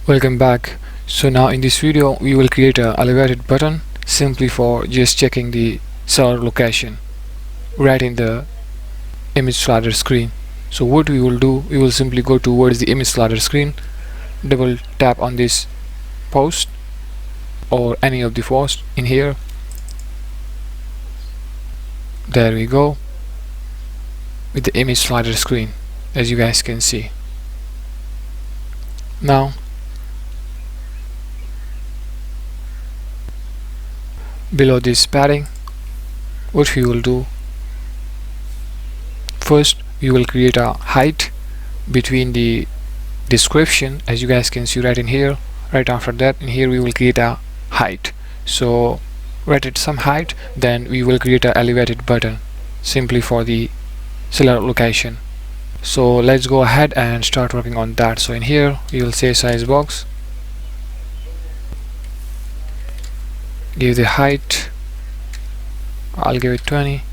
Welcome back. So now in this video we will create a elevated button simply for just checking the seller location right in the image slider screen. So what we will do, we will simply go towards the image slider screen, double tap on this post or any of the posts in here. There we go, with the image slider screen, as you guys can see. Now below this padding, what we will do, first we will create a height between the description, as you guys can see right in here. Right after that, in here we will create a height. So right at some height, then we will create a elevated button simply for the seller location. So let's go ahead and start working on that. So in here we will say size box, give the height, I'll give it 20,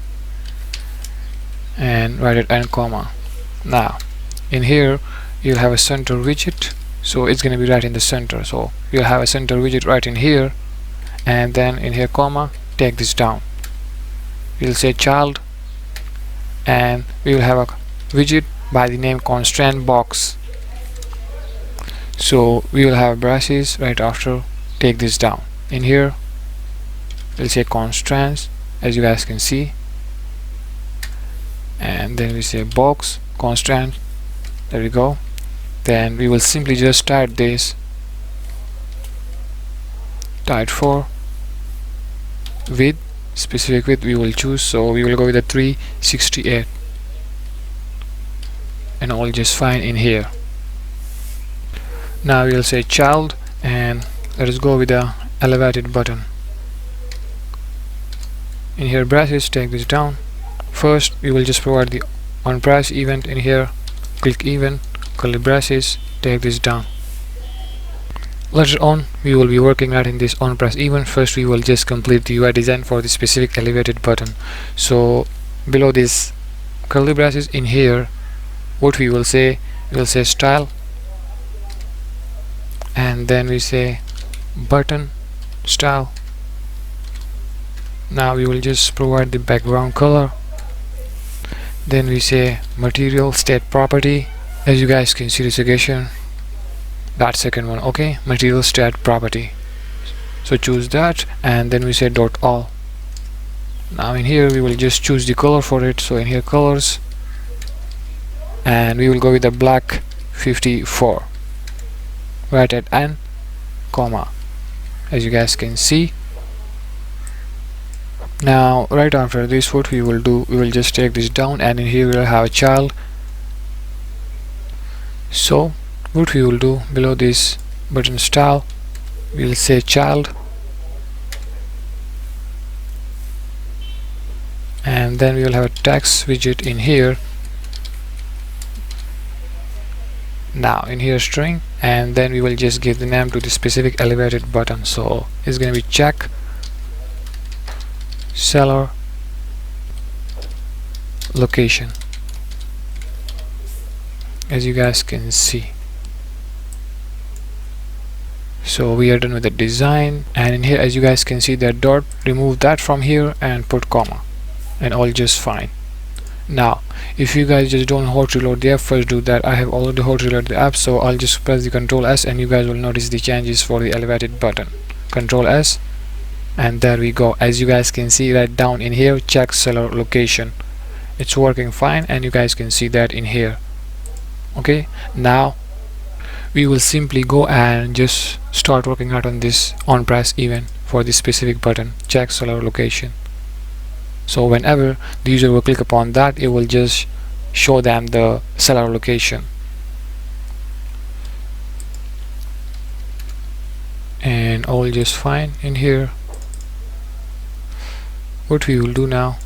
and write it and comma. Now in here you'll have a center widget, so it's going to be right in the center. So you'll have a center widget right in here, and then in here comma, take this down. We'll say child, and we will have a widget by the name constraint box. So we will have braces right after, take this down. In here we'll say constraints, as you guys can see, and then we say box constraint. There we go. Then we will simply just type this, type for width, specific width we will choose, so we will go with a 368 and all just fine in here. Now we will say child, and let us go with the elevated button. In here braces, take this down. First we will just provide the on press event. In here click event, curly braces, take this down. Later on we will be working right in this on press event. First we will just complete the UI design for the specific elevated button. So below this curly braces, in here what we will say, style, and then we say button style. Now we will just provide the background color. Then we say material state property, as you guys can see the suggestion, that second one, okay, material state property. So choose that, and then we say dot all. Now in here we will just choose the color for it. So in here colors, and we will go with the black 54 right at n comma, as you guys can see. Now right after this, what we will do, we will just take this down, and in here we will have a child. So what we will do, below this button style we will say child, and then we will have a text widget in here. Now in here string, and then we will just give the name to the specific elevated button. So it's going to be check seller location, as you guys can see. So we are done with the design, and in here as you guys can see that dot, remove that from here and put comma, and all just fine. Now if you guys just don't know how to load the app, first do that. I have already how to load the app, so I'll just press the Ctrl S, and you guys will notice the changes for the elevated button. Ctrl S, and there we go. As you guys can see right down in here, check seller location, it's working fine, and you guys can see that in here. Okay, now we will simply go and just start working out on this on press event for this specific button, check seller location. So whenever the user will click upon that, it will just show them the seller location, and all just fine in here. What we will do now,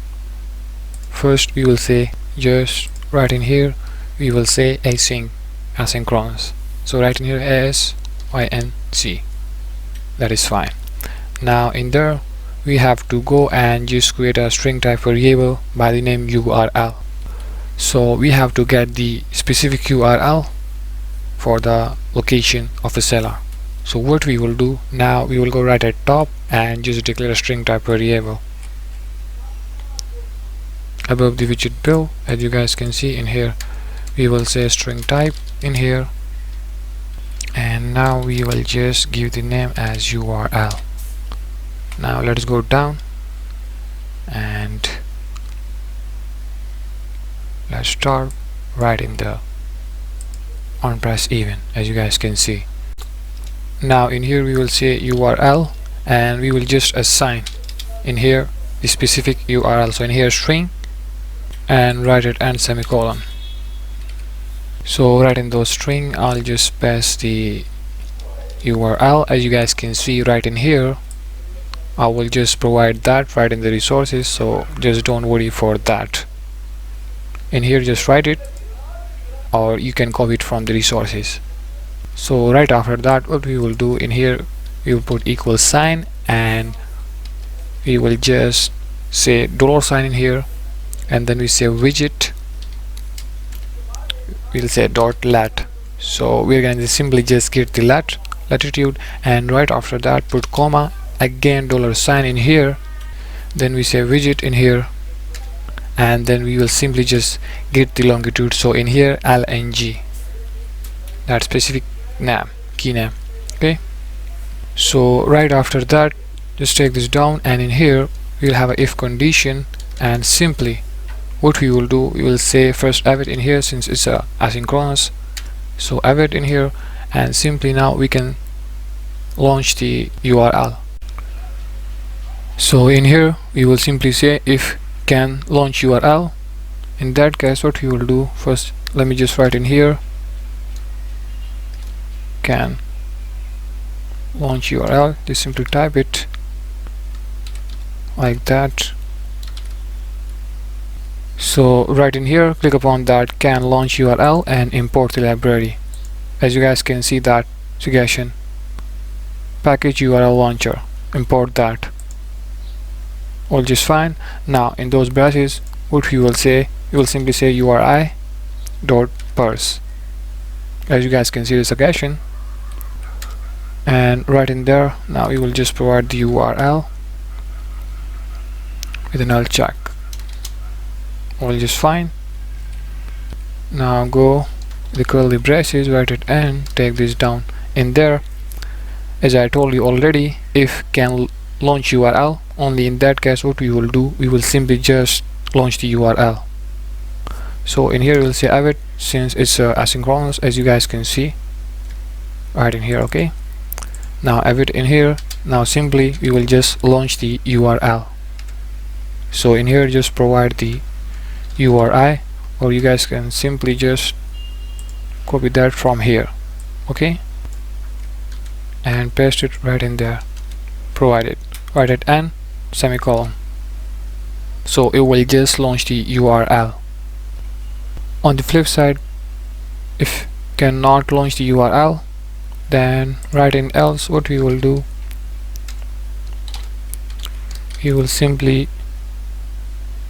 first we will say just right in here we will say asynchronous. So right in here async, that is fine. Now in there we have to go and just create a string type variable by the name URL. So we have to get the specific URL for the location of a seller. So what we will do now, we will go right at top and just declare a string type variable above the widget bill. As you guys can see in here, we will say string type in here, and now we will just give the name as URL. Now let's go down and let's start writing the on press event. As you guys can see, now in here we will say URL, and we will just assign in here the specific URL. So in here string, and write it and semicolon. So right in those string, I'll just pass the URL. As you guys can see right in here, I will just provide that right in the resources, so just don't worry for that. In here just write it, or you can copy it from the resources. So right after that, what we will do in here, we will put equal sign, and we will just say $sign in here, and then we say widget, we'll say .lat. so we're going to simply just get the latitude, and right after that put comma, again $sign in here, then we say widget in here, and then we will simply just get the longitude. So in here LNG, that specific name, key name. Okay, so right after that just take this down, and in here we'll have a if condition, and simply what we will do, we will say first await in here since it's a asynchronous, so await in here, and simply now we can launch the URL. So in here we will simply say if can launch URL. In that case, what we will do first, let me just write in here can launch URL, just simply type it like that. So right in here click upon that can launch URL and import the library. As you guys can see that suggestion, package URL launcher, import that, all just fine. Now in those brushes, what we will say, we will simply say URI dot parse. As you guys can see the suggestion, and right in there now we will just provide the URL with a null check, all just fine. Now go the curly braces, write it and take this down. In there, as I told you already, if can launch URL, only in that case what we will do, we will simply just launch the URL. So in here we'll say await since it's asynchronous, as you guys can see right in here. Okay, now await in here, now simply we will just launch the URL. So in here just provide the URI, or you guys can simply just copy that from here, okay, and paste it right in there, provide it, write it and semicolon, so it will just launch the URL. On the flip side, if cannot launch the URL, then write in else. What we will do, we will simply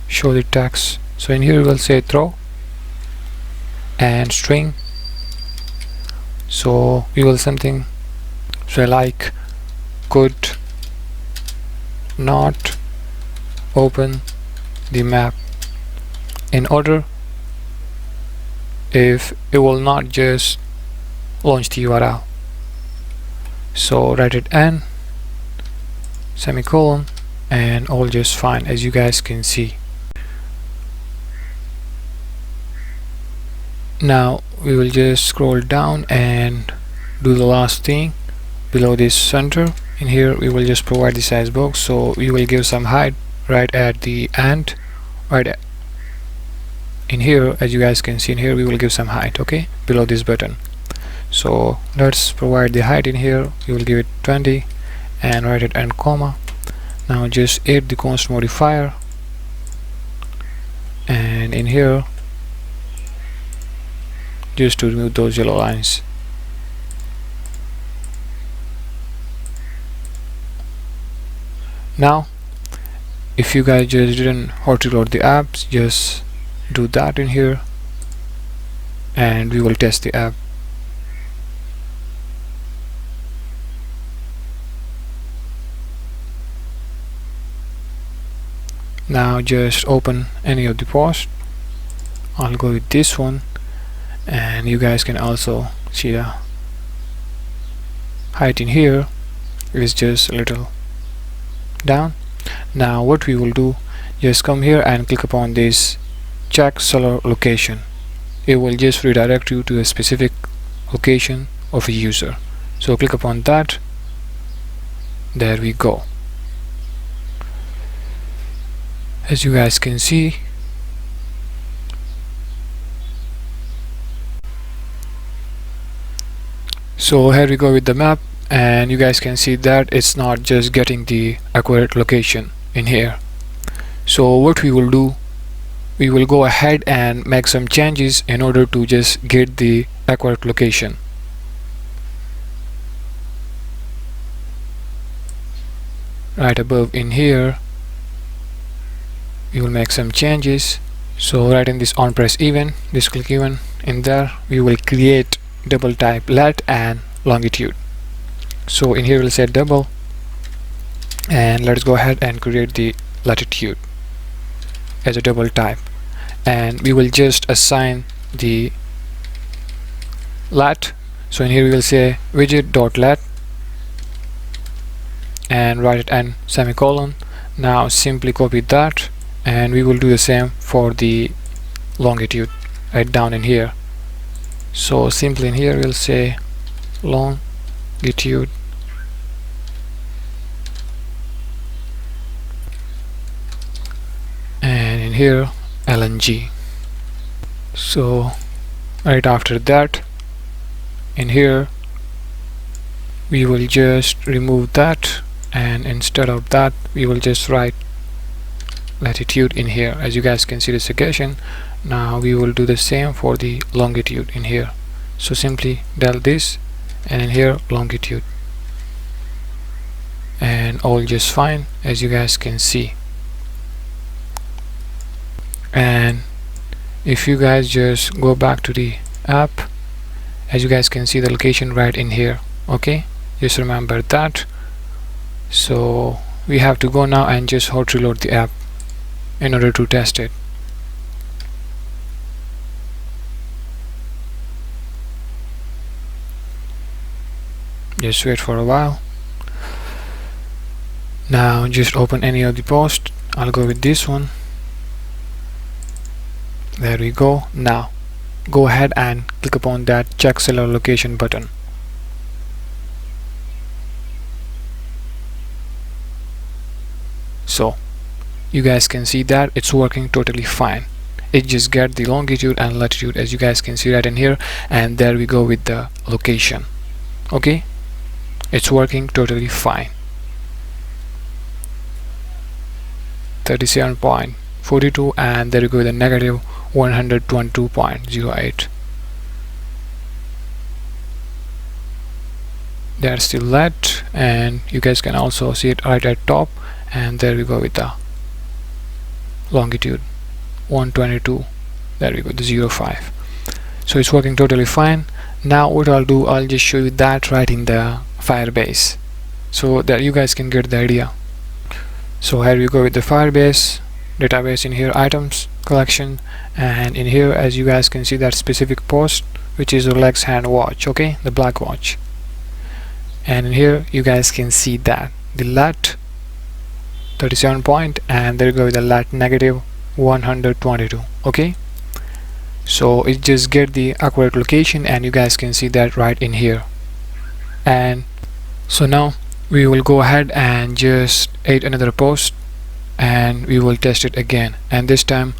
show the text. So in here we will say throw and string, so we will something say like could not open the map in order if it will not just launch the URL. So write it and semicolon, and all just fine, as you guys can see. Now we will just scroll down and do the last thing below this center. In here we will just provide the size box, so we will give some height right at the end, right in here. As you guys can see in here we will give some height, okay, below this button. So let's provide the height in here, we will give it 20 and write it and comma. Now just add the const modifier, and in here just to remove those yellow lines. Now if you guys just didn't how to load the apps, just do that in here and we will test the app. Now just open any of the posts. I'll go with this one, and you guys can also see the height in here is just a little down. Now what we will do, just come here and click upon this check seller location. It will just redirect you to a specific location of a user. So click upon that. There we go. As you guys can see, so here we go with the map, and you guys can see that it's not just getting the accurate location in here. So what we will do, we will go ahead and make some changes in order to just get the accurate location. Right above in here, we will make some changes. So right in this on press event, this click event, in there we will create double type lat and longitude. So in here we'll say double, and let's go ahead and create the latitude as a double type, and we will just assign the lat. So in here we will say widget.lat and write it and semicolon. Now simply copy that, and we will do the same for the longitude right down in here. So simply in here we'll say longitude and in here LNG. So right after that, in here we will just remove that, and instead of that we will just write latitude in here. As you guys can see the segregation. Now we will do the same for the longitude in here. So simply del this, and in here longitude, and all just fine, as you guys can see. And if you guys just go back to the app, as you guys can see the location right in here. Okay, just remember that. So we have to go now and just hot reload the app in order to test it. Just wait for a while. Now just open any of the posts. I'll go with this one. There we go. Now go ahead and click upon that check seller location button. So you guys can see that it's working totally fine. It just get the longitude and latitude, as you guys can see right in here, and there we go with the location. Okay, it's working totally fine. 37.42, and there we go with the negative 122.08. That's still that, and you guys can also see it right at top, and there we go with the longitude 122. There we go, the 05. So it's working totally fine. Now what I'll do, I'll just show you that right in the Firebase, so that you guys can get the idea. So here we go with the Firebase database. In here items collection, and in here as you guys can see that specific post, which is OLX hand watch. Okay, the black watch. And in here you guys can see that the lat 37 point, and there you go with the lat negative 122. Okay, so it just get the accurate location, and you guys can see that right in here. And so now we will go ahead and just add another post, and we will test it again, and this time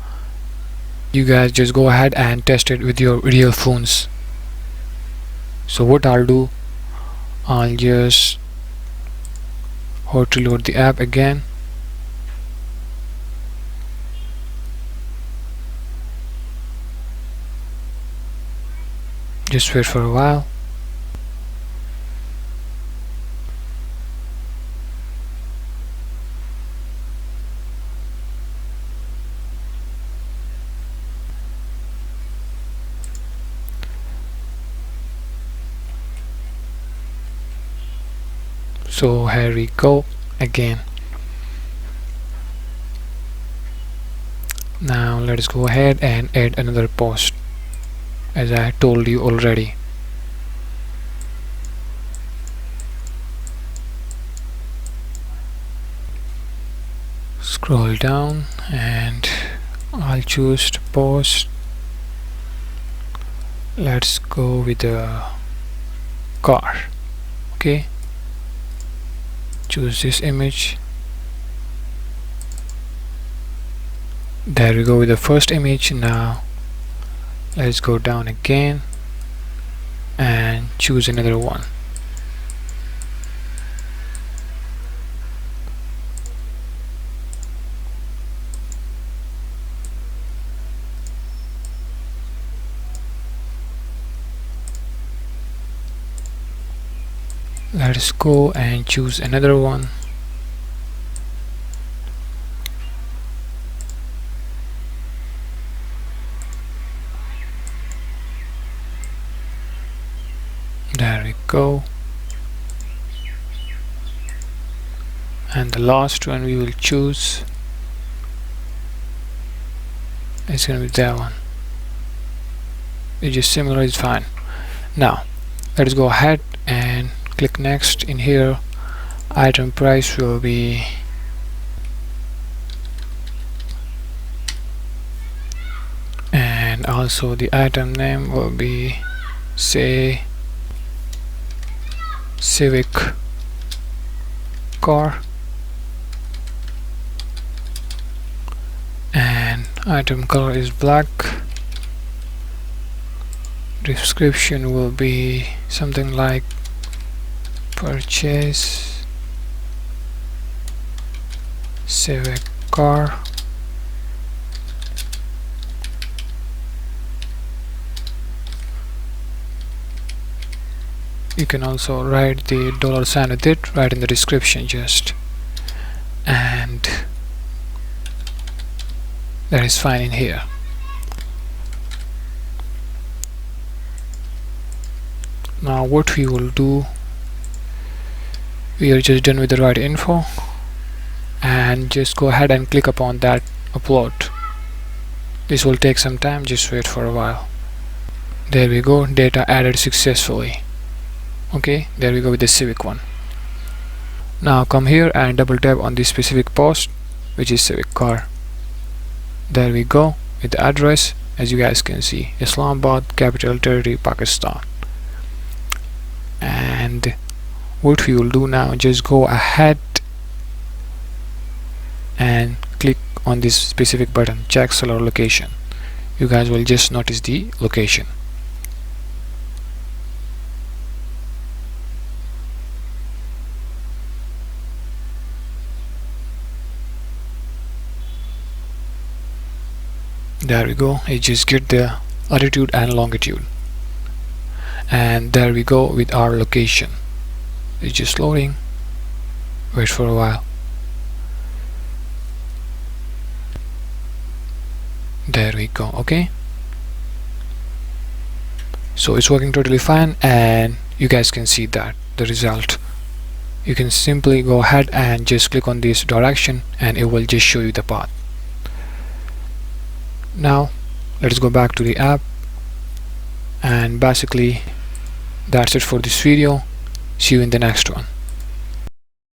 you guys just go ahead and test it with your real phones. So what I'll do, I'll just hot reload the app again. Just wait for a while. So here we go again. Now let's go ahead and add another post, as I told you already. Scroll down and I'll choose to post. Let's go with a car. Okay, choose this image. There we go with the first image. Now let's go down again and choose another one. Let's go and choose another one. There we go. And the last one we will choose is going to be that one. It's just similar, it's fine. Now let's go ahead and click next. In here, item price will be and also the item name will be, say, Civic car, and item color is black. Description will be something like purchase Civic car. You can also write the $sign with it right in the description just, and that is fine in here. Now what we will do, we are just done with the right info, and just go ahead and click upon that upload. This will take some time, just wait for a while. There we go, data added successfully. Okay, there we go with the Civic one. Now come here and double tap on this specific post, which is Civic car. There we go with the address, as you guys can see, Islamabad, Capital Territory, Pakistan. And what we will do now, just go ahead and click on this specific button, check seller location. You guys will just notice the location. There we go, it just get the latitude and longitude, and there we go with our location. It's just loading, wait for a while. There we go. Okay, so it's working totally fine, and you guys can see that the result. You can simply go ahead and just click on this direction and it will just show you the path. Now let's go back to the app, and basically that's it for this video. See you in the next one.